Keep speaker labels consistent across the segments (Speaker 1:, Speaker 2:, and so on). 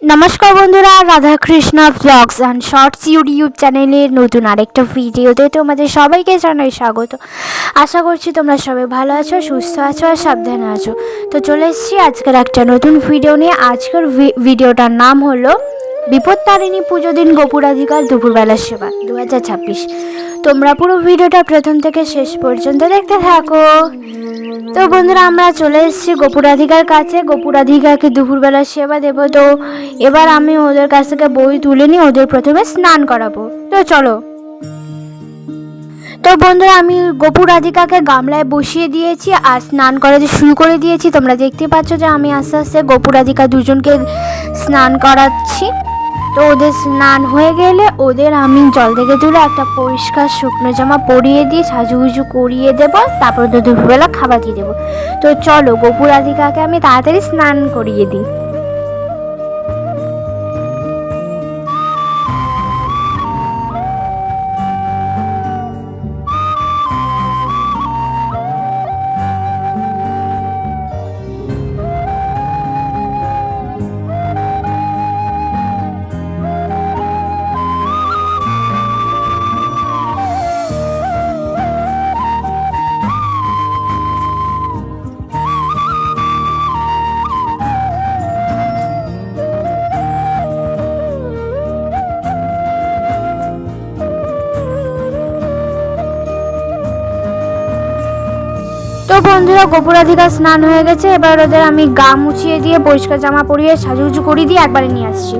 Speaker 1: নমস্কার বন্ধুরা, Radhakrishna blogs and shorts YouTube চ্যানেলের নতুন আরেকটা ভিডিওতে তোমাদের সবাইকে জানাই স্বাগত। আশা করছি তোমরা সবাই ভালো আছো, সুস্থ আছো আর সাবধানে আছো। তো চলে এসেছি আজকের একটা নতুন ভিডিও নিয়ে। আজকের ভিডিওটার নাম হলো বিপত্তারিণী পুজো দিন গোপুরাধিকার দুপুরবেলার সেবা 2026। তোমরা পুরো ভিডিওটা প্রথম থেকে শেষ পর্যন্ত দেখতে থাকো। তো বন্ধুরা, আমরা চলে এসেছি গোপুরাধিকার কাছে। গোপুরাধিকারকে দুপুরবেলা সেবা দেবো। তো এবার আমি ওদের কাছ থেকে বই তুলে নিয়ে ওদের প্রথমে স্নান করাবো। তো চলো। তো বন্ধুরা, আমি গোপুরাধিকাকে গামলায় বসিয়ে দিয়েছি আর স্নান করাতে শুরু করে দিয়েছি। তোমরা দেখতে পাচ্ছ যে আমি আস্তে আস্তে গোপুরাধিকা দুজনকে স্নান করাচ্ছি। তো ওদের স্নান হয়ে গেলে ওদের আমি জল থেকে তুলে একটা পরিষ্কার শুকনো জামা পরিয়ে দিয়ে সাজুগুজু করিয়ে দেবো। তারপর তো দুপুরবেলা খাবার দিয়ে দেবো। তো চলো, গোপুরাধিকাকে আমি তাড়াতাড়ি স্নান করিয়ে দিই। তো বন্ধুরা, গোপুরাধিকার স্নান হয়ে গেছে। এবার ওদের আমি গা মুছিয়ে দিয়ে পরিষ্কার জামা পরিয়ে সাজুগুজু করিয়ে দিয়ে একবারে নিয়ে আসছি।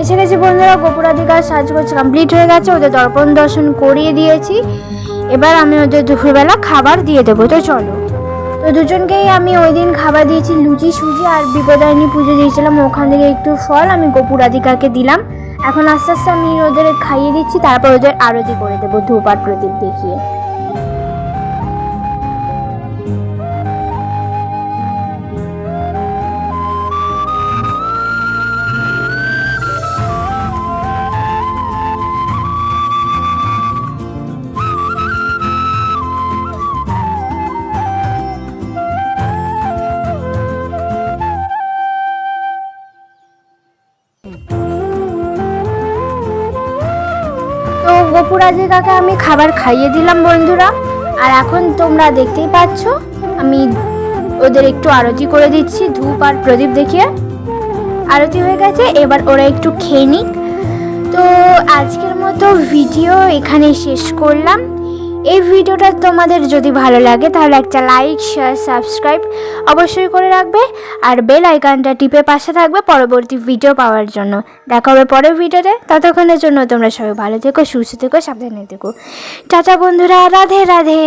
Speaker 1: এসে গেছি বন্ধুরা, গোপুরাধিকার সাজগোজ কমপ্লিট হয়ে গেছে। ওদের দর্পণ দর্শন করিয়ে দিয়েছি। এবার আমি ওদের দুপুরবেলা খাবার দিয়ে দেবো। তো চলো। তো দুজনকেই আমি ওই দিন খাবার দিয়েছি, লুচি সুজি আর বিপদারিণী পুজো দিয়েছিলাম। ওখান থেকে একটু ফল আমি গোপুরাধিকারকে দিলাম। এখন আস্তে আস্তে আমি ওদের খাইয়ে দিচ্ছি, তারপর ওদের আরতি করে দেবো ধূপ আর প্রদীপ দেখিয়ে। তো গোপুরাধিকাকে আমি খাবার খাইয়ে দিলাম বন্ধুরা। আর এখন তোমরা দেখতেই পাচ্ছ আমি ওদের একটু আরতি করে দিচ্ছি ধূপ আর প্রদীপ দেখিয়ে। আরতি হয়ে গেছে, এবার ওরা একটু খেয়ে নিক। তো আজকের মতো ভিডিও এখানেই শেষ করলাম। এই ভিডিওটা তোমাদের যদি ভালো লাগে তাহলে একটা লাইক, শেয়ার, সাবস্ক্রাইব অবশ্যই করে রাখবে। আর বেল আইকনটা টিপে পাশে থাকবে পরবর্তী ভিডিও পাওয়ার জন্য। দেখা হবে পরের ভিডিওতে। ততক্ষণের জন্য তোমরা সবাই ভালো থেকো, সুস্থ থেকো, সাবধানে থেকো। টাটা বন্ধুরা, রাধে রাধে।